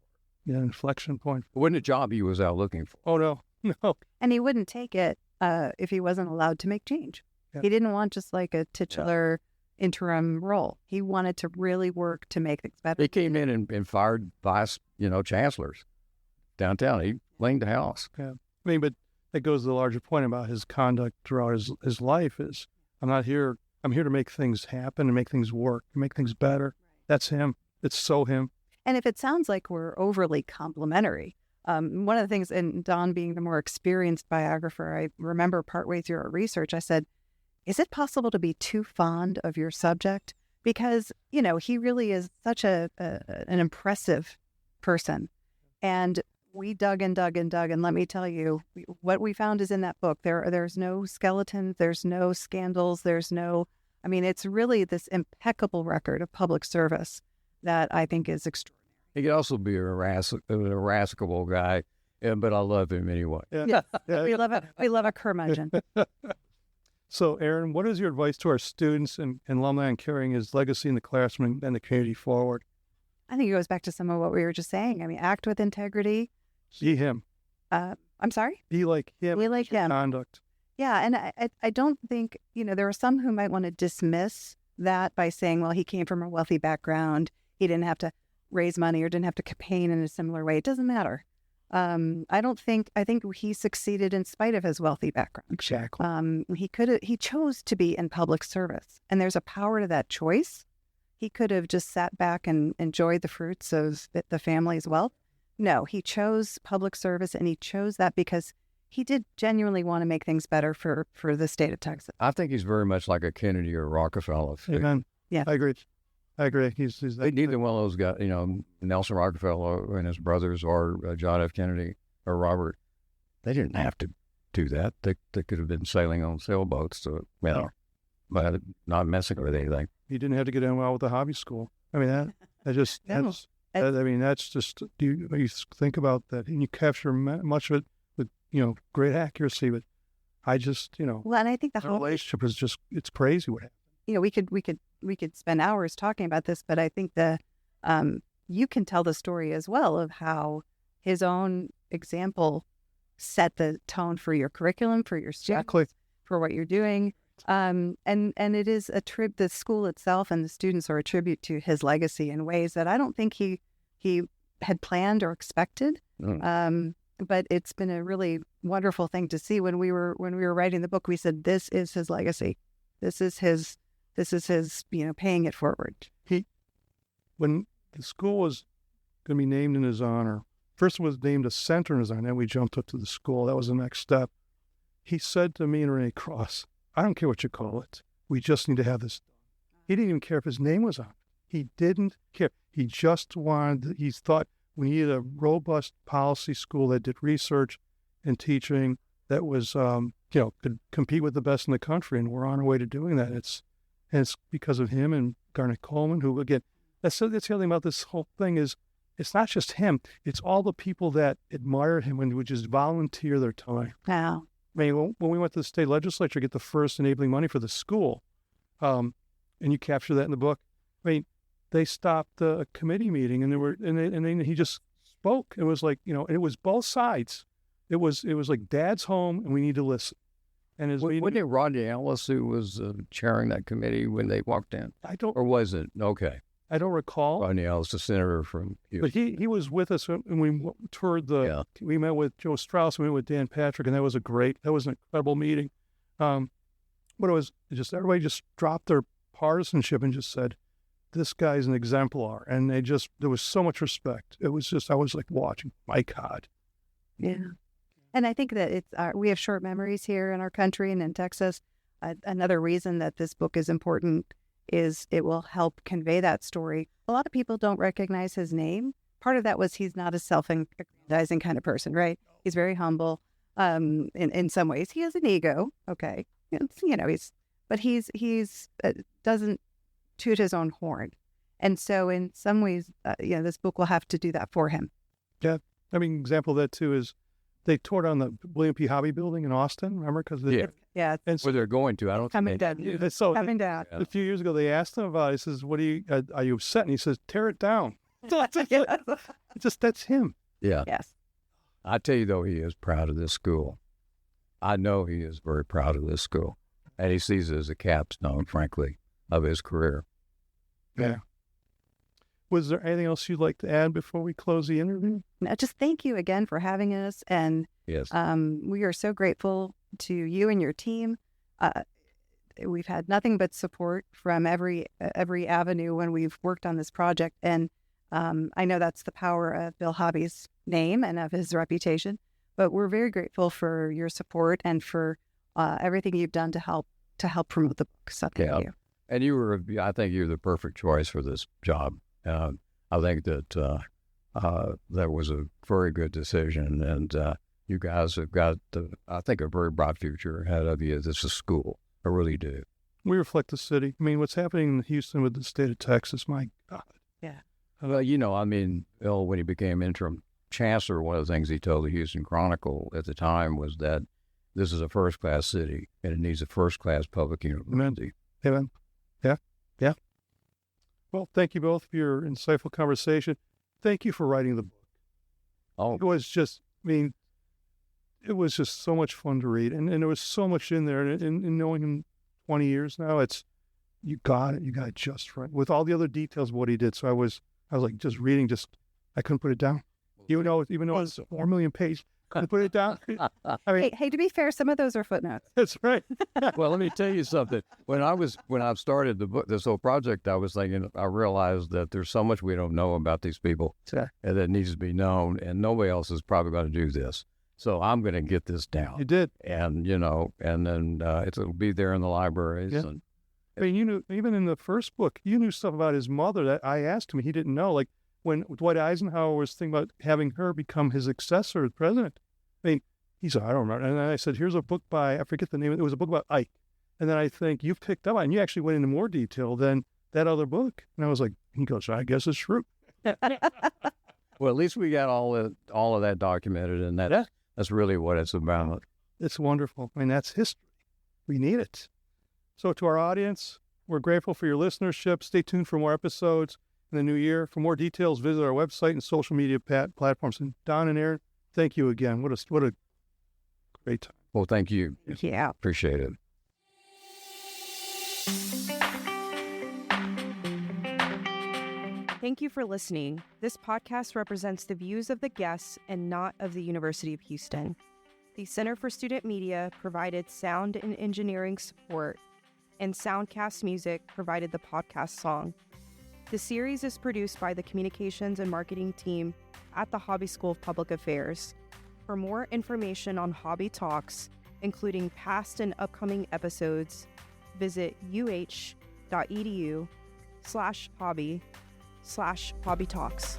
Yeah, inflection point.
It wasn't a job he was out looking for.
Oh, no.
And he wouldn't take it if he wasn't allowed to make change. Yeah. He didn't want just like a titular interim role. He wanted to really work to make things better.
He came in and fired vice, chancellors downtown. He cleaned the house.
Yeah. I mean, but that goes to the larger point about his conduct throughout his life is, I'm here to make things happen and make things work, and make things better. That's him. It's so him.
And if it sounds like we're overly complimentary, One of the things, and Don being the more experienced biographer, I remember partway through our research, I said, is it possible to be too fond of your subject? Because, he really is such an impressive person. And we dug and dug and dug. And let me tell you, what we found is in that book. There's no skeletons, there's no scandals, it's really this impeccable record of public service that I think is extraordinary.
He could also be an irascible guy, but I love him anyway.
Yeah. We love a curmudgeon.
So, Erin, what is your advice to our students and alumni on carrying his legacy in the classroom and the community forward?
I think it goes back to some of what we were just saying. Act with integrity.
Be him.
I'm sorry?
Be like him.
Be like him.
Conduct.
Yeah, and I don't think, there are some who might want to dismiss that by saying, well, he came from a wealthy background. He didn't have to raise money or didn't have to campaign in a similar way. It doesn't matter. I think he succeeded in spite of his wealthy background.
Exactly.
He chose to be in public service, and there's a power to that choice. He could have just sat back and enjoyed the fruits of the family's wealth. No, he chose public service, and he chose that because he did genuinely want to make things better for the state of Texas.
I think he's very much like a Kennedy or Rockefeller.
Amen.
Yeah.
I agree. He's
Neither one of those guys, Nelson Rockefeller and his brothers or John F. Kennedy or Robert, they didn't have to do that. They could have been sailing on sailboats, but not messing with anything.
He didn't have to get in well with the hobby school. That's just, you think about that and you capture much of it with, great accuracy, but I just,
Well, and I think the
relationship is just, it's crazy what happened.
We could spend hours talking about this, but I think you can tell the story as well of how his own example set the tone for your curriculum, for your students, for what you're doing. And it is the school itself and the students are a tribute to his legacy in ways that I don't think he had planned or expected. But it's been a really wonderful thing to see. When we were writing the book, we said, this is his legacy. This is his, paying it forward.
When the school was going to be named in his honor, first it was named a center in his honor, then we jumped up to the school. That was the next step. He said to me and Renee Cross, I don't care what you call it. We just need to have this done. He didn't even care if his name was on it. He didn't care. He just he thought we needed a robust policy school that did research and teaching that was, could compete with the best in the country. And we're on our way to doing that. It's because of him and Garnet Coleman, who, again, that's the other thing about this whole thing is it's not just him. It's all the people that admire him and would just volunteer their time.
Wow.
When we went to the state legislature to get the first enabling money for the school, and you capture that in the book, they stopped a committee meeting and then he just spoke. It was like, and it was both sides. It was like Dad's home and we need to listen. And
wasn't it Rodney Ellis who was chairing that committee when they walked in? Or was it? Okay.
I don't recall.
Rodney Ellis, the senator from Houston.
But he was with us and we toured we met with Joe Strauss, we met with Dan Patrick, and that was an incredible meeting. But it was just, everybody just dropped their partisanship and just said, this guy's an exemplar. And there was so much respect. It was just, I was like watching, my God.
Yeah. And I think that we have short memories here in our country and in Texas. Another reason that this book is important is it will help convey that story. A lot of people don't recognize his name. Part of that was he's not a self-aggrandizing kind of person, right? He's very humble. In some ways, he has an ego. Okay, he's doesn't toot his own horn, and so in some ways, this book will have to do that for him.
Yeah, example of that too is they tore down the William P. Hobby building in Austin. Remember?
Yeah.
And
where they're going to, I don't
coming down. Coming down.
A few years ago, they asked him about it. He says, "What are you upset?" And he says, "Tear it down." That's him.
Yeah.
Yes.
I tell you though, he is proud of this school. I know he is very proud of this school, and he sees it as a capstone, frankly, of his career.
Yeah. Was there anything else you'd like to add before we close the interview?
No, just thank you again for having us. And
yes,
we are so grateful to you and your team. We've had nothing but support from every avenue when we've worked on this project. And I know that's the power of Bill Hobby's name and of his reputation, but we're very grateful for your support and for everything you've done to help promote the book. So thank you.
And I think you're the perfect choice for this job. I think that that was a very good decision, and you guys have got, I think, a very bright future ahead of you. This is school. I really do.
We reflect the city. I mean, what's happening in Houston with the state of Texas, my God.
Yeah.
Well, Bill, when he became interim chancellor, one of the things he told the Houston Chronicle at the time was that this is a first-class city, and it needs a first-class public university.
Amen. Yeah. Well, thank you both for your insightful conversation. Thank you for writing the book.
Oh,
It was just so much fun to read, and there was so much in there. And knowing him 20 years now, you got it just right with all the other details of what he did. So I was like just reading, I couldn't put it down. Even though it's 4 million pages, couldn't put it down. I mean,
Hey, to be fair, some of those are footnotes.
that's right.
well, let me tell you something. When I started the book, this whole project, I was thinking, I realized that there's so much we don't know about these people,
Sure.
and that needs to be known, and nobody else is probably going to do this. So I'm going to get this down.
You did.
And, and then it'll be there in the libraries.
Yeah.
And
I mean, you knew, even in the first book, you knew stuff about his mother that I asked him. He didn't know. Like when Dwight Eisenhower was thinking about having her become his successor as president. I mean, he said, I don't remember. And then I said, here's a book by, I forget the name. It was a book about Ike. And then I think you picked up on it, and you actually went into more detail than that other book. And I was like, he goes, I guess it's true.
well, at least we got all of that documented, and that's really what it's about.
It's wonderful. I mean, that's history. We need it. So to our audience, we're grateful for your listenership. Stay tuned for more episodes in the new year. For more details, visit our website and social media platforms. And Don and Erin, thank you again. What a great time.
Well, thank you.
Yeah.
Appreciate it.
Thank you for listening. This podcast represents the views of the guests and not of the University of Houston. The Center for Student Media provided sound and engineering support, and Soundcast Music provided the podcast song. The series is produced by the Communications and Marketing team at the Hobby School of Public Affairs. For more information on Hobby Talks, including past and upcoming episodes, visit uh.edu/hobby/hobbytalks.